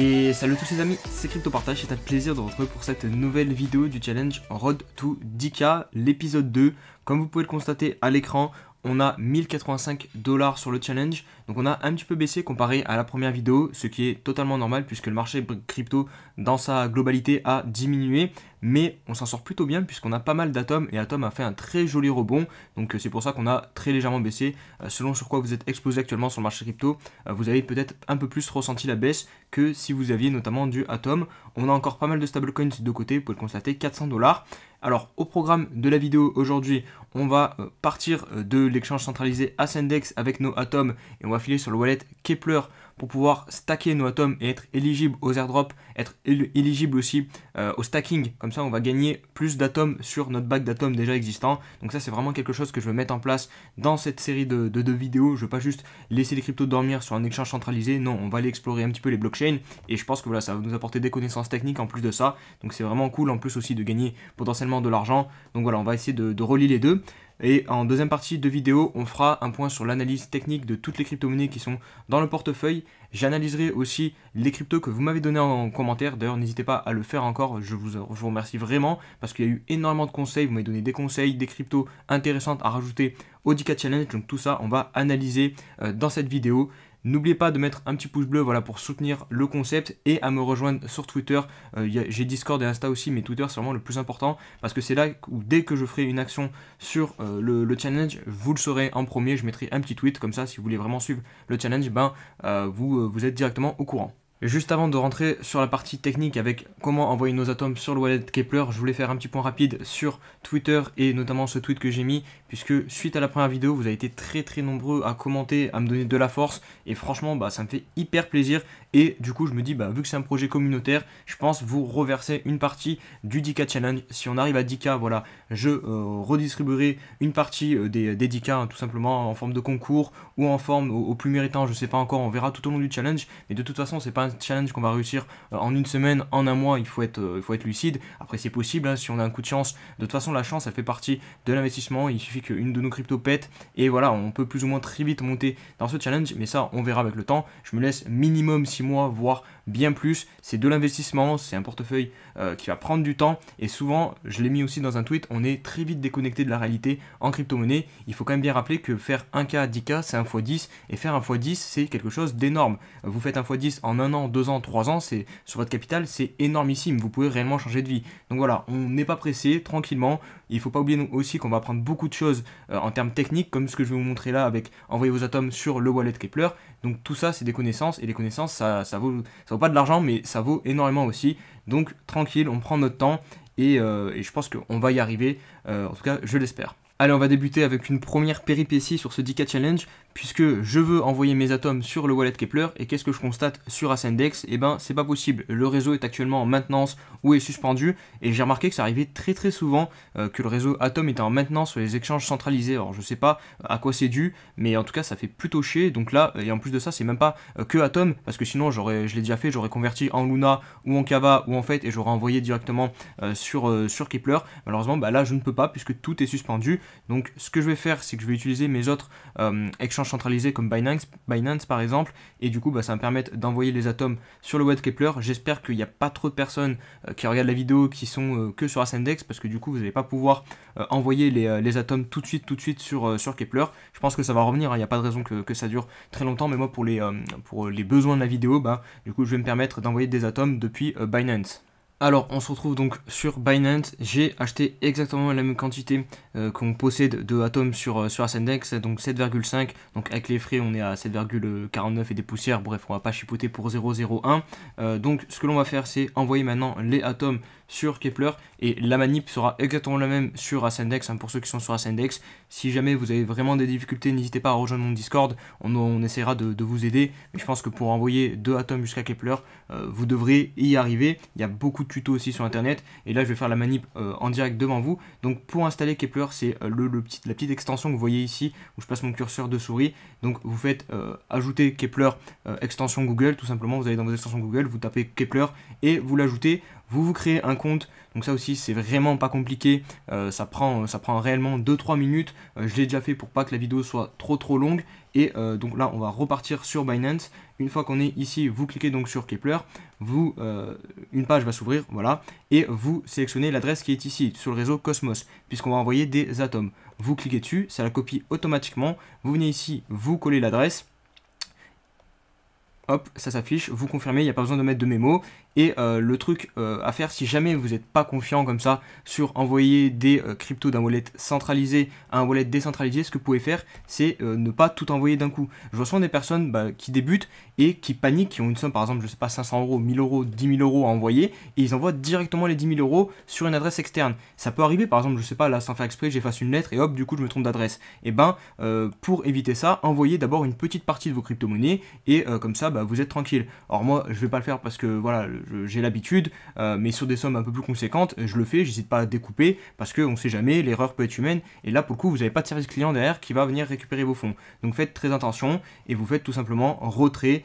Et salut à tous les amis, c'est CryptoPartage, c'est un plaisir de vous retrouver pour cette nouvelle vidéo du challenge Road to 10K, l'épisode 2. Comme vous pouvez le constater à l'écran, on a 1085 $ sur le challenge, donc on a un petit peu baissé comparé à la première vidéo, ce qui est totalement normal puisque le marché crypto dans sa globalité a diminué, mais on s'en sort plutôt bien puisqu'on a pas mal d'atomes et Atom a fait un très joli rebond, donc c'est pour ça qu'on a très légèrement baissé. Selon sur quoi vous êtes exposé actuellement sur le marché crypto, vous avez peut-être un peu plus ressenti la baisse que si vous aviez notamment du Atom. On a encore pas mal de stablecoins de côté, vous pouvez le constater, 400 $. Alors au programme de la vidéo aujourd'hui, on va partir de l'exchange centralisé Ascendex avec nos atomes et on va filer sur le wallet Keplr pour pouvoir stacker nos atomes et être éligible aux airdrops, être éligible aussi au stacking. Comme ça, on va gagner plus d'atomes sur notre bac d'atomes déjà existant. Donc ça, c'est vraiment quelque chose que je veux mettre en place dans cette série de vidéos. Je ne veux pas juste laisser les cryptos dormir sur un échange centralisé. Non, on va aller explorer un petit peu les blockchains. Et je pense que voilà, ça va nous apporter des connaissances techniques en plus de ça. Donc c'est vraiment cool en plus aussi de gagner potentiellement de l'argent. Donc voilà, on va essayer de relier les deux. Et en deuxième partie de vidéo, on fera un point sur l'analyse technique de toutes les crypto-monnaies qui sont dans le portefeuille. J'analyserai aussi les cryptos que vous m'avez donné en commentaire. D'ailleurs, n'hésitez pas à le faire encore. Je vous remercie vraiment parce qu'il y a eu énormément de conseils. Vous m'avez donné des conseils, des cryptos intéressantes à rajouter au 10K Challenge. Donc tout ça, on va analyser dans cette vidéo. N'oubliez pas de mettre un petit pouce bleu voilà, pour soutenir le concept et à me rejoindre sur Twitter. J'ai Discord et Insta aussi, mais Twitter c'est vraiment le plus important parce que c'est là où dès que je ferai une action sur le challenge, vous le saurez en premier. Je mettrai un petit tweet comme ça si vous voulez vraiment suivre le challenge, vous êtes directement au courant. Juste avant de rentrer sur la partie technique avec comment envoyer nos atomes sur le wallet Keplr, je voulais faire un petit point rapide sur Twitter et notamment ce tweet que j'ai mis, puisque suite à la première vidéo, vous avez été très nombreux à commenter, à me donner de la force, et franchement, ça me fait hyper plaisir. Et du coup, je me dis, vu que c'est un projet communautaire, je pense vous reverser une partie du 10K Challenge. Si on arrive à 10K, voilà, je redistribuerai une partie des 10K, tout simplement en forme de concours ou en forme au plus méritant, je sais pas encore, on verra tout au long du challenge, mais de toute façon, c'est pas un challenge qu'on va réussir en une semaine, en un mois, il faut être lucide. Après c'est possible, si on a un coup de chance, de toute façon la chance elle fait partie de l'investissement, il suffit qu'une de nos cryptos pète et voilà, on peut plus ou moins très vite monter dans ce challenge, mais ça on verra avec le temps. Je me laisse minimum 6 mois, voire bien plus, c'est de l'investissement, c'est un portefeuille qui va prendre du temps et souvent, je l'ai mis aussi dans un tweet, on est très vite déconnecté de la réalité en crypto-monnaie. Il faut quand même bien rappeler que faire 1K à 10K c'est 1 x 10 et faire 1 x 10 c'est quelque chose d'énorme. Vous faites 1 x 10 en un an, 2 ans, 3 ans, c'est sur votre capital, c'est énormissime, vous pouvez réellement changer de vie. Donc voilà, on n'est pas pressé, tranquillement. Il ne faut pas oublier aussi qu'on va apprendre beaucoup de choses en termes techniques, comme ce que je vais vous montrer là avec envoyer vos atomes sur le wallet Keplr. Donc tout ça, c'est des connaissances, et les connaissances, ça vaut pas de l'argent, mais ça vaut énormément aussi. Donc tranquille, on prend notre temps, et je pense qu'on va y arriver, en tout cas, je l'espère. Allez, on va débuter avec une première péripétie sur ce 10K Challenge, puisque je veux envoyer mes atomes sur le wallet Keplr, et qu'est-ce que je constate sur Ascendex? C'est pas possible, le réseau est actuellement en maintenance ou est suspendu, et j'ai remarqué que ça arrivait très souvent que le réseau Atom était en maintenance sur les échanges centralisés. Alors je sais pas à quoi c'est dû, mais en tout cas ça fait plutôt chier. Donc là, et en plus de ça, c'est même pas que Atom, parce que sinon je l'ai déjà fait, j'aurais converti en Luna ou en Kava ou en fait, et j'aurais envoyé directement sur Keplr. Malheureusement, là je ne peux pas puisque tout est suspendu. Donc ce que je vais faire, c'est que je vais utiliser mes autres échanges centralisés comme Binance par exemple, et du coup ça va me permettre d'envoyer les atomes sur le wallet Keplr. J'espère qu'il n'y a pas trop de personnes qui regardent la vidéo qui sont que sur Ascendex, parce que du coup vous n'allez pas pouvoir envoyer les atomes tout de suite sur Keplr. Je pense que ça va revenir, il n'y a pas de raison que ça dure très longtemps, mais moi pour les besoins de la vidéo, du coup je vais me permettre d'envoyer des atomes depuis Binance. Alors, on se retrouve donc sur Binance. J'ai acheté exactement la même quantité qu'on possède de atomes sur Ascendex, donc 7,5. Donc avec les frais, on est à 7,49 et des poussières. Bref, on va pas chipoter pour 0,01. Donc, ce que l'on va faire, c'est envoyer maintenant les atomes sur Keplr et la manip sera exactement la même sur Ascendex, pour ceux qui sont sur Ascendex. Si jamais vous avez vraiment des difficultés, n'hésitez pas à rejoindre mon Discord, on essaiera de vous aider, mais je pense que pour envoyer 2 atomes jusqu'à Keplr, vous devrez y arriver. Il y a beaucoup de tutos aussi sur internet et là je vais faire la manip en direct devant vous. Donc pour installer Keplr, c'est la petite extension que vous voyez ici où je passe mon curseur de souris. Donc vous faites ajouter Keplr extension Google, tout simplement. Vous allez dans vos extensions Google, vous tapez Keplr et vous l'ajoutez. vous vous créez un compte. Donc ça aussi c'est vraiment pas compliqué, ça prend réellement 2-3 minutes, je l'ai déjà fait pour pas que la vidéo soit trop longue. Et donc là on va repartir sur Binance. Une fois qu'on est ici, vous cliquez donc sur Keplr, une page va s'ouvrir, voilà, et vous sélectionnez l'adresse qui est ici, sur le réseau Cosmos, puisqu'on va envoyer des atomes. Vous cliquez dessus, ça la copie automatiquement, vous venez ici, vous collez l'adresse, hop, ça s'affiche, vous confirmez, il n'y a pas besoin de mettre de mémo. Et le truc à faire, si jamais vous n'êtes pas confiant comme ça sur envoyer des cryptos d'un wallet centralisé à un wallet décentralisé, ce que vous pouvez faire, c'est ne pas tout envoyer d'un coup. Je vois souvent des personnes qui débutent et qui paniquent, qui ont une somme par exemple, je sais pas, 500 euros, 1000 euros, 10 000 euros à envoyer, et ils envoient directement les 10 000 euros sur une adresse externe. Ça peut arriver, par exemple, je sais pas, là sans faire exprès, j'efface une lettre et hop, du coup je me trompe d'adresse. Et pour éviter ça, envoyez d'abord une petite partie de vos crypto-monnaies et comme ça, vous êtes tranquille. Alors moi, je vais pas le faire parce que voilà, j'ai l'habitude, mais sur des sommes un peu plus conséquentes, je le fais, j'hésite pas à découper, parce qu'on sait jamais, l'erreur peut être humaine, et là pour le coup vous n'avez pas de service client derrière qui va venir récupérer vos fonds. Donc faites très attention, et vous faites tout simplement retrait.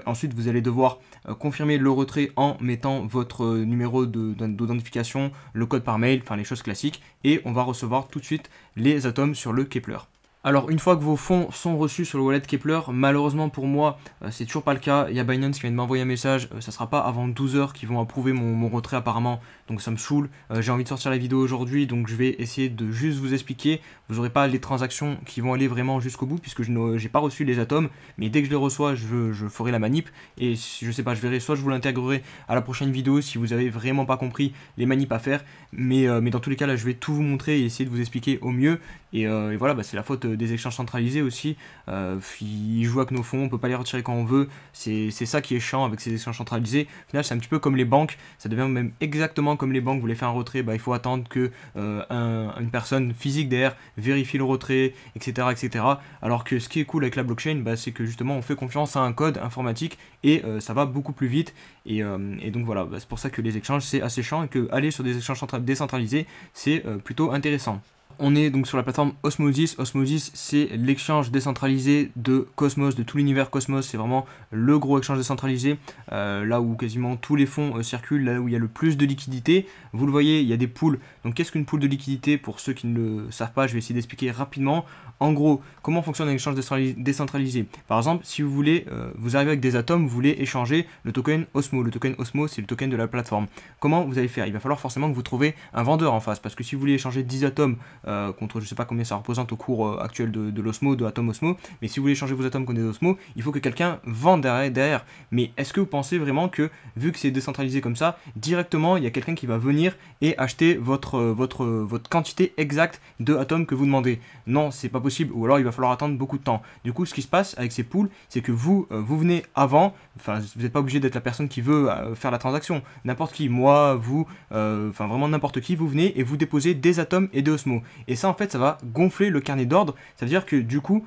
Ensuite vous allez devoir confirmer le retrait en mettant votre numéro d'identification, le code par mail, enfin les choses classiques, et on va recevoir tout de suite les atomes sur le Keplr. Alors une fois que vos fonds sont reçus sur le wallet Keplr, malheureusement pour moi c'est toujours pas le cas, il y a Binance qui vient de m'envoyer un message, ça sera pas avant 12 heures qu'ils vont approuver mon retrait apparemment, donc ça me saoule. J'ai envie de sortir la vidéo aujourd'hui, donc je vais essayer de juste vous expliquer, vous n'aurez pas les transactions qui vont aller vraiment jusqu'au bout puisque je n'ai pas reçu les atomes, mais dès que je les reçois je ferai la manip et je sais pas, je verrai, soit je vous l'intégrerai à la prochaine vidéo si vous avez vraiment pas compris les manips à faire, mais dans tous les cas là je vais tout vous montrer et essayer de vous expliquer au mieux. Et voilà, c'est la faute des échanges centralisés aussi. Ils jouent avec nos fonds, on peut pas les retirer quand on veut. C'est ça qui est chiant avec ces échanges centralisés. Au final, c'est un petit peu comme les banques. Ça devient même exactement comme les banques. Vous voulez faire un retrait, il faut attendre que une personne physique derrière vérifie le retrait, etc., etc. Alors que ce qui est cool avec la blockchain, c'est que justement on fait confiance à un code informatique et ça va beaucoup plus vite. Et donc voilà, c'est pour ça que les échanges c'est assez chiant et que aller sur des échanges décentralisés c'est plutôt intéressant. On est donc sur la plateforme Osmosis. Osmosis, c'est l'exchange décentralisé de Cosmos, de tout l'univers Cosmos. C'est vraiment le gros exchange décentralisé, là où quasiment tous les fonds circulent, là où il y a le plus de liquidité. Vous le voyez, il y a des pools. Donc qu'est-ce qu'une pool de liquidité? Pour ceux qui ne le savent pas, je vais essayer d'expliquer rapidement. En gros, comment fonctionne un échange décentralisé? Par exemple, si vous voulez, vous arrivez avec des atomes, vous voulez échanger le token Osmo. Le token Osmo, c'est le token de la plateforme. Comment vous allez faire? Il va falloir forcément que vous trouviez un vendeur en face, parce que si vous voulez échanger 10 atomes contre je sais pas combien ça représente au cours actuel de l'Osmo, de Atom Osmo, mais si vous voulez échanger vos atomes contre des Osmo, il faut que quelqu'un vende derrière. Mais est-ce que vous pensez vraiment que, vu que c'est décentralisé comme ça, directement il y a quelqu'un qui va venir et acheter votre quantité exacte de atomes que vous demandez? Non, c'est pas possible, ou alors il va falloir attendre beaucoup de temps. Du coup, ce qui se passe avec ces pools, c'est que vous venez avant, enfin vous n'êtes pas obligé d'être la personne qui veut faire la transaction, n'importe qui, moi, vous, enfin vraiment n'importe qui, vous venez et vous déposez des atomes et des Osmo. Et ça en fait ça va gonfler le carnet d'ordre, ça veut dire que du coup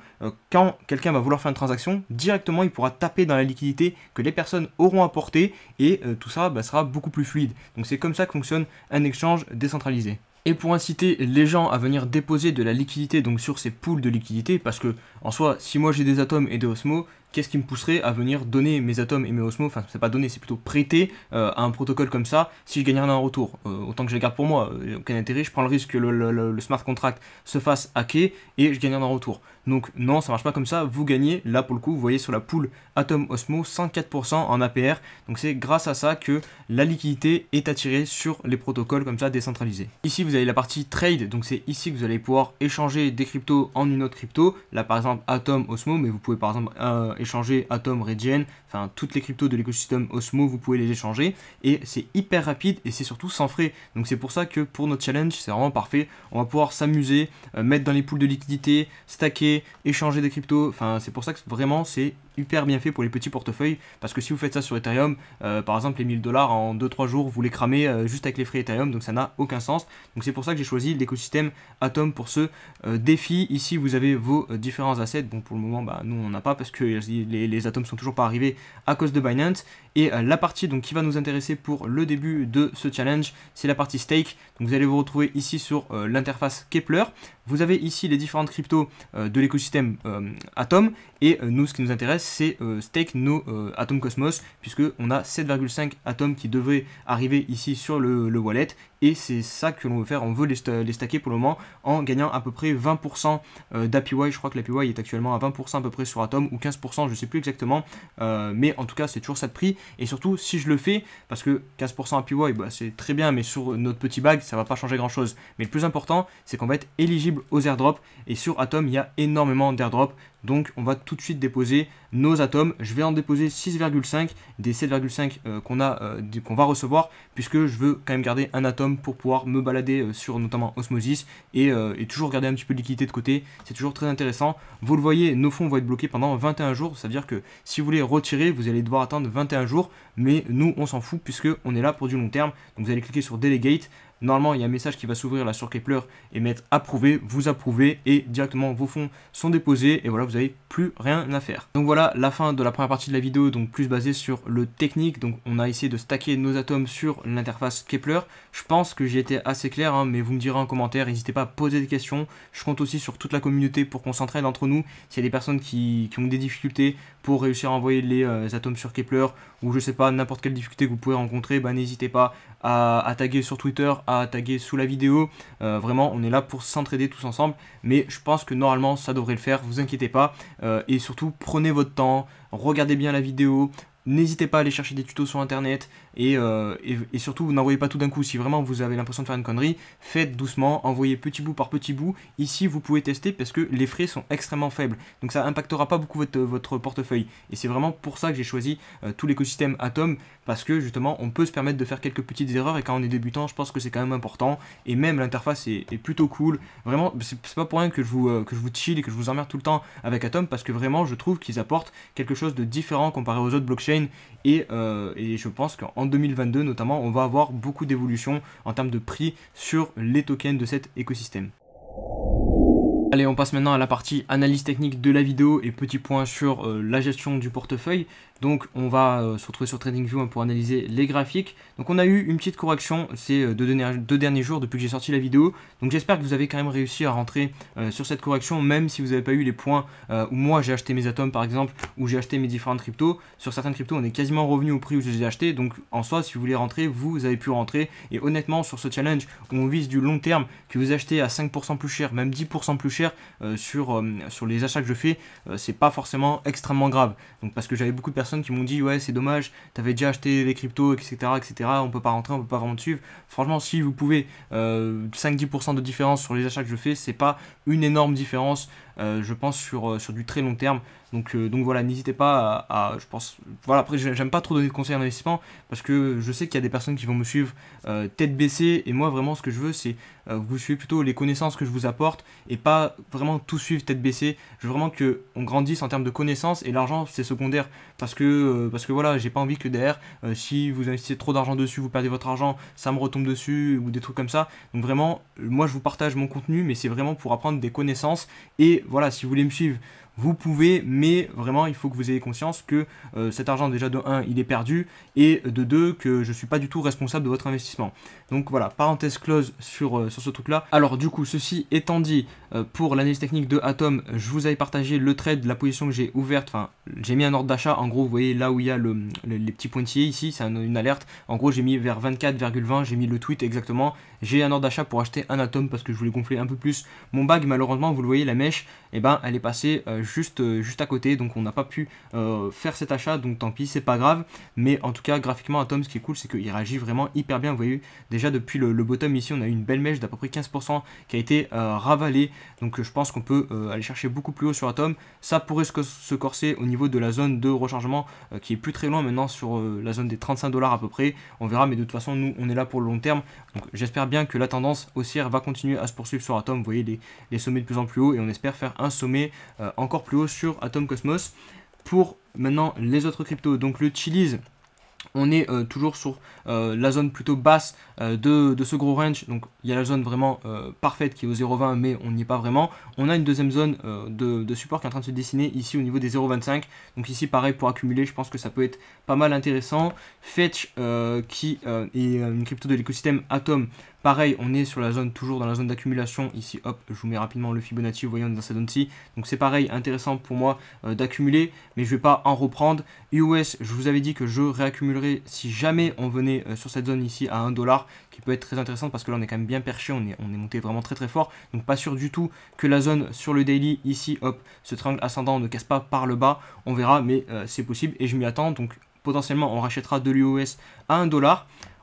quand quelqu'un va vouloir faire une transaction, directement il pourra taper dans la liquidité que les personnes auront apportée et tout ça sera beaucoup plus fluide. Donc c'est comme ça que fonctionne un échange décentralisé. Et pour inciter les gens à venir déposer de la liquidité donc sur ces pools de liquidité, parce que en soi si moi j'ai des atomes et des Osmo, qu'est-ce qui me pousserait à venir donner mes atomes et mes Osmo, enfin c'est pas donner, c'est plutôt prêter à un protocole comme ça si je gagne rien en retour. Autant que je les garde pour moi, aucun intérêt, je prends le risque que le smart contract se fasse hacker et je gagne rien en retour. Donc non, ça marche pas comme ça, vous gagnez, là pour le coup, vous voyez sur la pool Atom Osmo 104% en APR, donc c'est grâce à ça que la liquidité est attirée sur les protocoles comme ça décentralisés. Ici vous avez la partie trade, donc c'est ici que vous allez pouvoir échanger des cryptos en une autre crypto, là par exemple Atom Osmo, mais vous pouvez par exemple échanger Atom Regen, enfin toutes les cryptos de l'écosystème Osmo vous pouvez les échanger et c'est hyper rapide et c'est surtout sans frais. Donc c'est pour ça que pour notre challenge c'est vraiment parfait, on va pouvoir s'amuser, mettre dans les pools de liquidité, stacker, échanger des cryptos, enfin c'est pour ça que vraiment c'est hyper bien fait pour les petits portefeuilles, parce que si vous faites ça sur Ethereum, par exemple les 1000 $ en 2-3 jours vous les cramez juste avec les frais Ethereum, donc ça n'a aucun sens. Donc c'est pour ça que j'ai choisi l'écosystème Atom pour ce défi. Ici vous avez vos différents assets, bon pour le moment nous on n'en a pas parce que les atomes sont toujours pas arrivés à cause de Binance. Et la partie donc qui va nous intéresser pour le début de ce challenge, c'est la partie stake. Donc vous allez vous retrouver ici sur l'interface Keplr. vous avez ici les différentes cryptos de l'écosystème Atom, et nous ce qui nous intéresse c'est stake nos Atom Cosmos, puisque on a 7,5 Atom qui devraient arriver ici sur le wallet, et c'est ça que l'on veut faire. On veut les stacker pour le moment en gagnant à peu près 20% d'APY. Je crois que l'APY est actuellement à 20% à peu près sur Atom, ou 15%, je sais plus exactement, mais en tout cas c'est toujours ça de prix. Et surtout si je le fais, parce que 15% APY bah, c'est très bien, mais sur notre petit bag ça va pas changer grand chose. Mais le plus important c'est qu'on va être éligible aux airdrops, et sur Atom il y a énormément d'airdrops. Donc on va tout de suite déposer nos atomes. Je vais en déposer 6,5 des 7,5 qu'on va recevoir, puisque je veux quand même garder un atome pour pouvoir me balader sur notamment Osmosis, et toujours garder un petit peu de liquidité de côté. C'est toujours très intéressant. Vous le voyez, nos fonds vont être bloqués pendant 21 jours. Ça veut dire que si vous voulez retirer, vous allez devoir attendre 21 jours. Mais nous, on s'en fout, puisque on est là pour du long terme. Donc vous allez cliquer sur Delegate. Normalement, il y a un message qui va s'ouvrir là sur Kepler et mettre approuvé, vous approuvez, et directement vos fonds sont déposés, et voilà, vous n'avez plus rien à faire. Donc voilà la fin de la première partie de la vidéo, donc plus basée sur le technique. Donc on a essayé de stacker nos atomes sur l'interface Kepler. Je pense que j'ai été assez clair, hein, mais vous me direz en commentaire, n'hésitez pas à poser des questions. Je compte aussi sur toute la communauté pour qu'on s'entraide entre nous. S'il y a des personnes qui ont des difficultés pour réussir à envoyer les atomes sur Kepler, ou je sais pas, n'importe quelle difficulté que vous pouvez rencontrer, bah, n'hésitez pas à taguer sur Twitter, à taguer sous la vidéo. Vraiment, on est là pour s'entraider tous ensemble, mais je pense que normalement ça devrait le faire, vous inquiétez pas. Et surtout, prenez votre temps, regardez bien la vidéo. N'hésitez pas à aller chercher des tutos sur internet, et surtout n'envoyez pas tout d'un coup. Si vraiment vous avez l'impression de faire une connerie, faites doucement, envoyez petit bout par petit bout. Ici vous pouvez tester parce que les frais sont extrêmement faibles, donc ça impactera pas beaucoup votre portefeuille, et c'est vraiment pour ça que j'ai choisi tout l'écosystème Atom, parce que justement on peut se permettre de faire quelques petites erreurs, et quand on est débutant je pense que c'est quand même important. Et même l'interface est plutôt cool, vraiment. C'est pas pour rien que je vous chill et que je vous emmerde tout le temps avec Atom, parce que vraiment je trouve qu'ils apportent quelque chose de différent comparé aux autres blockchains. Et je pense qu'en 2022 notamment, on va avoir beaucoup d'évolutions en termes de prix sur les tokens de cet écosystème. Allez, on passe maintenant à la partie analyse technique de la vidéo et petit point sur la gestion du portefeuille. Donc on va se retrouver sur TradingView pour analyser les graphiques. Donc on a eu une petite correction ces deux derniers jours depuis que j'ai sorti la vidéo. Donc j'espère que vous avez quand même réussi à rentrer sur cette correction, même si vous n'avez pas eu les points où moi j'ai acheté mes atomes par exemple, où j'ai acheté mes différentes cryptos. Sur certaines cryptos on est quasiment revenu au prix où je les ai achetés. Donc en soi, si vous voulez rentrer, vous avez pu rentrer. Et honnêtement, sur ce challenge où on vise du long terme, que vous achetez à 5% plus cher, même 10% plus cher sur les achats que je fais, c'est pas forcément extrêmement grave. Donc parce que j'avais beaucoup de personnes qui m'ont dit ouais c'est dommage, t'avais déjà acheté les cryptos, etc., on peut pas rentrer, on peut pas vraiment te suivre. Franchement, si vous pouvez 5-10% de différence sur les achats que je fais, c'est pas une énorme différence, je pense, sur du très long terme. Donc voilà, n'hésitez pas je pense, voilà. Après j'aime pas trop donner de conseils en investissement, parce que je sais qu'il y a des personnes qui vont me suivre tête baissée, et moi vraiment ce que je veux c'est vous suivez plutôt les connaissances que je vous apporte, et pas vraiment tout suivre tête baissée. Je veux vraiment qu'on grandisse en termes de connaissances, et l'argent c'est secondaire, parce que voilà, j'ai pas envie que derrière si vous investissez trop d'argent dessus, vous perdez votre argent, ça me retombe dessus, ou des trucs comme ça. Donc vraiment, moi je vous partage mon contenu, mais c'est vraiment pour apprendre des connaissances. Et voilà, si vous voulez me suivre, vous pouvez, mais vraiment il faut que vous ayez conscience que cet argent, déjà de 1 il est perdu, et de 2 que je suis pas du tout responsable de votre investissement. Donc voilà, parenthèse close sur ce truc là. Alors du coup, ceci étant dit, pour l'analyse technique de Atom, je vous avais partagé le trade, la position que j'ai ouverte, enfin j'ai mis un ordre d'achat. En gros vous voyez là où il y a les petits pointillés ici, c'est une alerte. En gros j'ai mis vers 24,20, j'ai mis le tweet exactement. J'ai un ordre d'achat pour acheter un Atom parce que je voulais gonfler un peu plus mon bag. Malheureusement vous le voyez, la mèche, et ben elle est passée juste à côté, donc on n'a pas pu faire cet achat, donc tant pis, c'est pas grave. Mais en tout cas graphiquement Atom, ce qui est cool c'est qu'il réagit vraiment hyper bien. Vous voyez déjà depuis le bottom ici on a eu une belle mèche d'à peu près 15% qui a été ravalée, donc je pense qu'on peut aller chercher beaucoup plus haut sur Atom. Ça pourrait se corser au niveau de la zone de rechargement qui est plus très loin maintenant, sur la zone des 35 $ à peu près. On verra, mais de toute façon nous on est là pour le long terme, donc j'espère bien que la tendance haussière va continuer à se poursuivre sur Atom. Vous voyez les sommets de plus en plus haut, et on espère faire un sommet encore plus haut sur Atom Cosmos. Pour maintenant les autres cryptos, donc le Chiliz, on est toujours sur la zone plutôt basse de ce gros range. Donc il y a la zone vraiment parfaite qui est au 0,20, mais on n'y est pas vraiment. On a une deuxième zone de support qui est en train de se dessiner ici au niveau des 0,25. Donc ici pareil, pour accumuler, je pense que ça peut être pas mal intéressant. Fetch qui est une crypto de l'écosystème Atom, Pareil, on est sur la zone, toujours dans la zone d'accumulation. Ici, hop, je vous mets rapidement le Fibonacci, vous voyez, on est dans cette zone-ci. Donc c'est pareil, intéressant pour moi d'accumuler, mais je ne vais pas en reprendre. US, je vous avais dit que je réaccumulerai si jamais on venait sur cette zone ici à 1$, qui peut être très intéressante parce que là on est quand même bien perché, on est monté vraiment très très fort. Donc pas sûr du tout que la zone sur le daily, ici, hop, ce triangle ascendant ne casse pas par le bas. On verra, mais c'est possible et je m'y attends. Donc potentiellement on rachètera de l'UOS à 1$.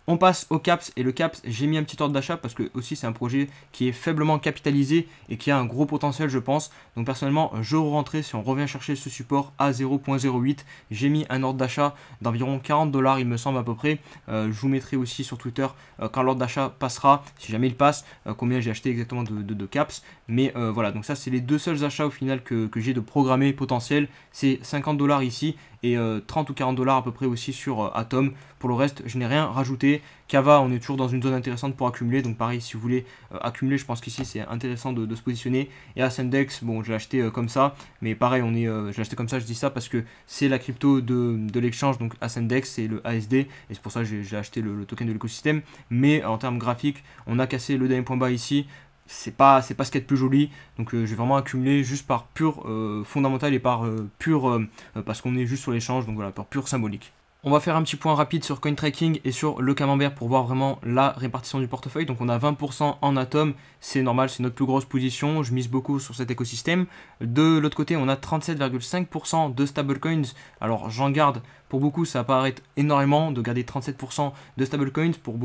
On passe au CAPS, et le CAPS, j'ai mis un petit ordre d'achat parce que aussi c'est un projet qui est faiblement capitalisé et qui a un gros potentiel, je pense. Donc personnellement, je rentrerai si on revient chercher ce support à 0.08. J'ai mis un ordre d'achat d'environ 40$, il me semble à peu près. Je vous mettrai aussi sur Twitter quand l'ordre d'achat passera, si jamais il passe, combien j'ai acheté exactement de CAPS. Mais voilà, donc ça c'est les deux seuls achats au final que j'ai de programmés potentiels. C'est 50$ ici et 30 ou 40$ à peu près aussi sur Atom. Pour le reste, je n'ai rien rajouté. Kava, on est toujours dans une zone intéressante pour accumuler. Donc pareil, si vous voulez accumuler, je pense qu'ici c'est intéressant de se positionner. Et Ascendex, bon, je l'ai acheté comme ça. Mais pareil, je l'ai acheté comme ça, je dis ça parce que c'est la crypto de l'exchange. Donc Ascendex, c'est le ASD. Et c'est pour ça que j'ai acheté le token de l'écosystème. Mais en termes graphiques, on a cassé le dernier point bas ici. C'est pas ce qu'il y a de plus joli, donc je vais vraiment accumuler juste par pur fondamental et par pur parce qu'on est juste sur l'échange, donc voilà, par pur symbolique. On va faire un petit point rapide sur CoinTracking et sur le camembert pour voir vraiment la répartition du portefeuille. Donc on a 20% en Atom, c'est normal, c'est notre plus grosse position, je mise beaucoup sur cet écosystème. De l'autre côté, on a 37,5% de stablecoins. Alors j'en garde, pour beaucoup ça paraît énormément de garder 37% de stablecoins. Pour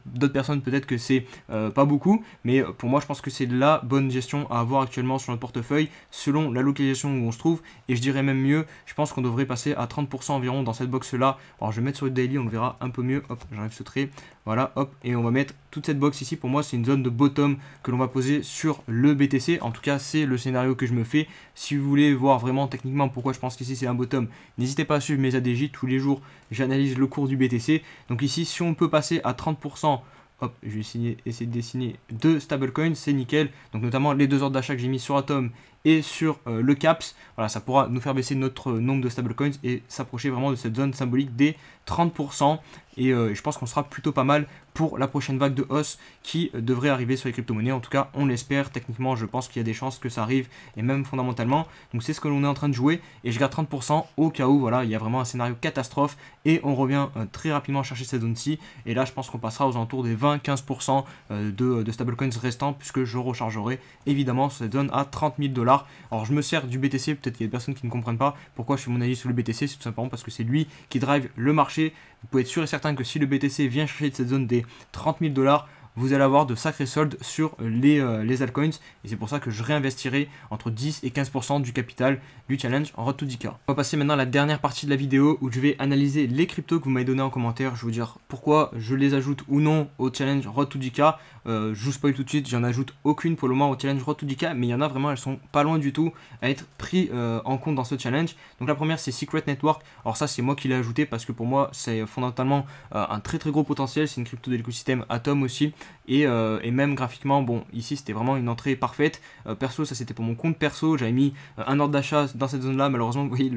d'autres personnes peut-être que c'est pas beaucoup, mais pour moi je pense que c'est la bonne gestion à avoir actuellement sur notre portefeuille selon la localisation où on se trouve. Et je dirais même mieux, je pense qu'on devrait passer à 30% environ dans cette box là. Alors je vais mettre sur le daily, on le verra un peu mieux. Hop, j'enlève ce trait. Voilà, hop, et on va mettre toute cette box ici. Pour moi, c'est une zone de bottom que l'on va poser sur le BTC. En tout cas, c'est le scénario que je me fais. Si vous voulez voir vraiment techniquement pourquoi je pense qu'ici c'est un bottom, n'hésitez pas à suivre mes ADJ. Tous les jours, j'analyse le cours du BTC. Donc ici, si on peut passer à 30%, hop, je vais essayer de dessiner deux stablecoins, c'est nickel. Donc notamment les deux ordres d'achat que j'ai mis sur Atom et sur le CAPS. Voilà, ça pourra nous faire baisser notre nombre de stablecoins et s'approcher vraiment de cette zone symbolique des 30%. Et je pense qu'on sera plutôt pas mal pour la prochaine vague de hausse qui devrait arriver sur les crypto-monnaies. En tout cas, on l'espère. Techniquement, je pense qu'il y a des chances que ça arrive et même fondamentalement. Donc c'est ce que l'on est en train de jouer et je garde 30% au cas où voilà, il y a vraiment un scénario catastrophe et on revient très rapidement chercher cette zone-ci. Et là, je pense qu'on passera aux alentours des 20-15% de stablecoins restants puisque je rechargerai évidemment sur cette zone à 30 000$. Alors je me sers du BTC, peut-être qu'il y a des personnes qui ne comprennent pas pourquoi je fais mon avis sur le BTC, c'est tout simplement parce que c'est lui qui drive le marché. Vous pouvez être sûr et certain que si le BTC vient chercher de cette zone des 30 000$, vous allez avoir de sacrés soldes sur les altcoins. Et c'est pour ça que je réinvestirai entre 10 et 15% du capital du challenge en Road to 10K. On va passer maintenant à la dernière partie de la vidéo où je vais analyser les cryptos que vous m'avez donné en commentaire. Je vais vous dire pourquoi je les ajoute ou non au challenge Road to 10K. Je vous spoil tout de suite, j'en ajoute aucune pour le moment au challenge Road to 10K, mais il y en a vraiment, elles sont pas loin du tout à être pris en compte dans ce challenge. Donc la première c'est Secret Network. Alors ça c'est moi qui l'ai ajouté parce que pour moi c'est fondamentalement un très gros potentiel. C'est une crypto de l'écosystème Atom aussi. Et même graphiquement, bon, ici c'était vraiment une entrée parfaite. Perso, ça c'était pour mon compte perso. J'avais mis un ordre d'achat dans cette zone-là. Malheureusement, vous voyez,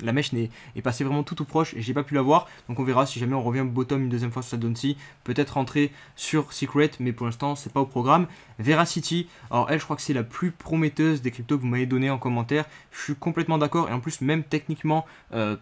la mèche est passée vraiment tout proche et j'ai pas pu la voir. Donc on verra si jamais on revient bottom une deuxième fois sur cette zone-ci. Peut-être rentrer sur Secret, mais pour l'instant, c'est pas au programme. Veracity, alors elle, je crois que c'est la plus prometteuse des cryptos que vous m'avez donné en commentaire. Je suis complètement d'accord et en plus, même techniquement,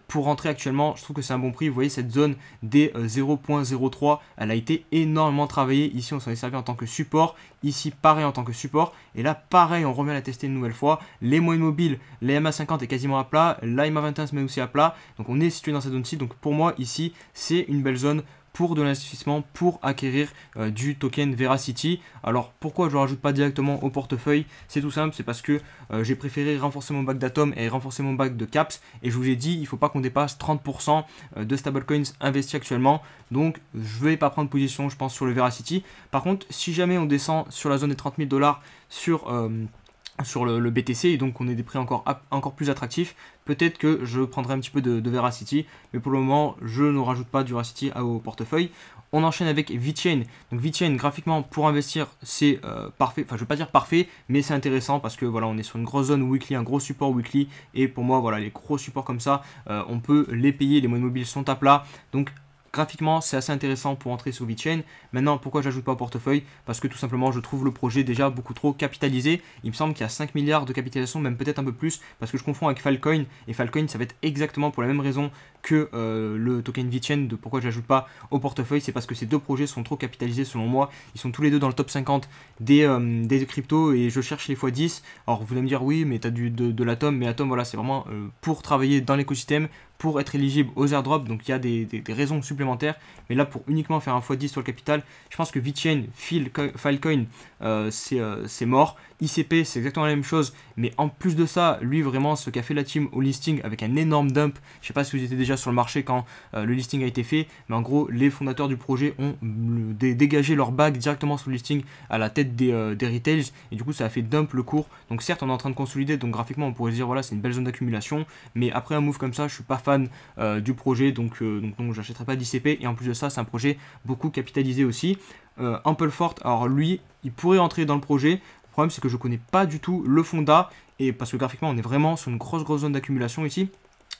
pour rentrer actuellement, je trouve que c'est un bon prix. Vous voyez, cette zone des 0.03, elle a été énormément travaillée. Ici, on s'en est servi en tant que support. Ici, pareil en tant que support. Et là, pareil, on revient à la tester une nouvelle fois. Les moyennes mobiles, les MA50 est quasiment à plat. La MA21 se met aussi à plat. Donc, on est situé dans cette zone-ci. Donc, pour moi, ici, c'est une belle zone pour de l'investissement, pour acquérir du token Veracity. Alors pourquoi je ne rajoute pas directement au portefeuille? C'est tout simple, c'est parce que j'ai préféré renforcer mon bac d'Atom et renforcer mon bac de CAPS. Et je vous ai dit, il ne faut pas qu'on dépasse 30% de stablecoins investis actuellement. Donc je ne vais pas prendre position, je pense, sur le Veracity. Par contre, si jamais on descend sur la zone des 30 000$ sur le BTC et donc on est des prix encore plus attractifs, peut-être que je prendrai un petit peu de Veracity, mais pour le moment je ne rajoute pas du Veracity au portefeuille. On enchaîne avec VeChain. Donc VeChain, graphiquement pour investir c'est parfait, enfin je ne veux pas dire parfait, mais c'est intéressant parce que voilà, on est sur une grosse zone weekly, un gros support weekly, et pour moi voilà, les gros supports comme ça, on peut les payer, les moyennes mobiles sont à plat, donc graphiquement, c'est assez intéressant pour entrer sur VeChain. Maintenant, pourquoi j'ajoute pas au portefeuille? Parce que tout simplement, je trouve le projet déjà beaucoup trop capitalisé. Il me semble qu'il y a 5 milliards de capitalisation, même peut-être un peu plus, parce que je confonds avec Filecoin. Et Filecoin, ça va être exactement pour la même raison que le token VeChain. De pourquoi j'ajoute pas au portefeuille, c'est parce que ces deux projets sont trop capitalisés selon moi. Ils sont tous les deux dans le top 50 des cryptos et je cherche les x10. Alors vous allez me dire, oui, mais tu as de l'Atom, mais Atom, voilà, c'est vraiment pour travailler dans l'écosystème, pour être éligible aux airdrops, donc il y a des raisons supplémentaires, mais là pour uniquement faire un x10 sur le capital, je pense que VeChain, Filecoin, c'est mort. ICP, c'est exactement la même chose, mais en plus de ça, lui vraiment, ce qu'a fait la team au listing avec un énorme dump, je sais pas si vous étiez déjà sur le marché quand le listing a été fait, mais en gros, les fondateurs du projet ont dégagé leur bague directement sur le listing à la tête des retails, et du coup ça a fait dump le cours. Donc certes, on est en train de consolider, donc graphiquement on pourrait se dire voilà, c'est une belle zone d'accumulation, mais après un move comme ça, je suis pas fan du projet, donc non, j'achèterai pas d'ICP, et en plus de ça, c'est un projet beaucoup capitalisé aussi. Amplefort, alors lui, il pourrait entrer dans le projet. Le problème, c'est que je connais pas du tout le fonda, et parce que graphiquement, on est vraiment sur une grosse zone d'accumulation ici.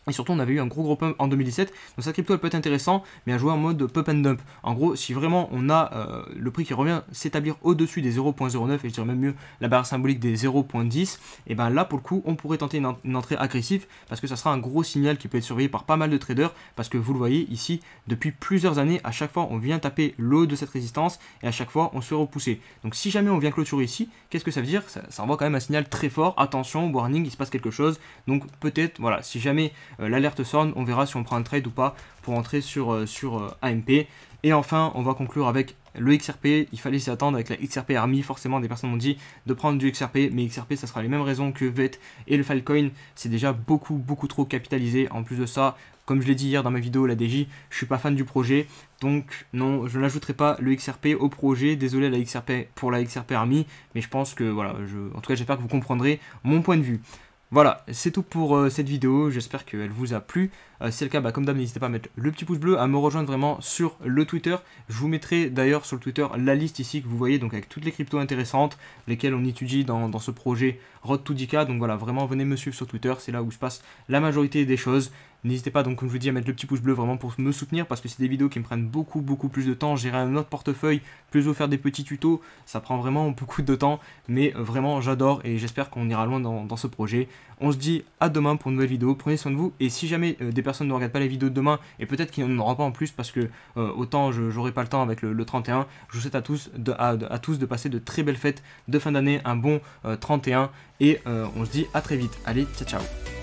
Et surtout, on avait eu un gros pump en 2017. Donc, sa crypto, elle peut être intéressante, mais à jouer en mode pump and dump. En gros, si vraiment on a le prix qui revient s'établir au-dessus des 0.09, et je dirais même mieux la barre symbolique des 0.10, et ben là, pour le coup, on pourrait tenter une entrée agressive parce que ça sera un gros signal qui peut être surveillé par pas mal de traders. Parce que vous le voyez ici, depuis plusieurs années, à chaque fois, on vient taper le haut de cette résistance et à chaque fois, on se fait repousser. Donc, si jamais on vient clôturer ici, qu'est-ce que ça veut dire? Ça envoie quand même un signal très fort. Attention, warning, il se passe quelque chose. Donc, peut-être, voilà, si jamais l'alerte sonne, on verra si on prend un trade ou pas pour entrer sur AMP. Et enfin, on va conclure avec le XRP. Il fallait s'y attendre avec la XRP Army. Forcément, des personnes m'ont dit de prendre du XRP, mais XRP, ça sera les mêmes raisons que VET et le Filecoin. C'est déjà beaucoup trop capitalisé. En plus de ça, comme je l'ai dit hier dans ma vidéo, la DJ, je suis pas fan du projet. Donc non, je n'ajouterai pas le XRP au projet. Désolé la XRP pour la XRP Army, mais je pense que voilà, en tout cas, j'espère que vous comprendrez mon point de vue. Voilà, c'est tout pour cette vidéo, j'espère qu'elle vous a plu. Si c'est le cas, comme d'hab, n'hésitez pas à mettre le petit pouce bleu, à me rejoindre vraiment sur le Twitter. Je vous mettrai d'ailleurs sur le Twitter la liste ici que vous voyez, donc avec toutes les cryptos intéressantes, lesquelles on étudie dans ce projet Road to 10K. Donc voilà, vraiment venez me suivre sur Twitter, c'est là où se passe la majorité des choses. N'hésitez pas, donc comme je vous dis, à mettre le petit pouce bleu vraiment pour me soutenir, parce que c'est des vidéos qui me prennent beaucoup plus de temps. Gérer un autre portefeuille, plus vous faire des petits tutos, ça prend vraiment beaucoup de temps, mais vraiment j'adore et j'espère qu'on ira loin dans ce projet. On se dit à demain pour une nouvelle vidéo, prenez soin de vous, et si jamais des personnes ne regardent pas les vidéos de demain, et peut-être qu'il n'y en aura pas en plus, parce que autant j'aurai pas le temps avec le 31, je vous souhaite à tous de passer de très belles fêtes de fin d'année, un bon 31, et on se dit à très vite. Allez, ciao ciao.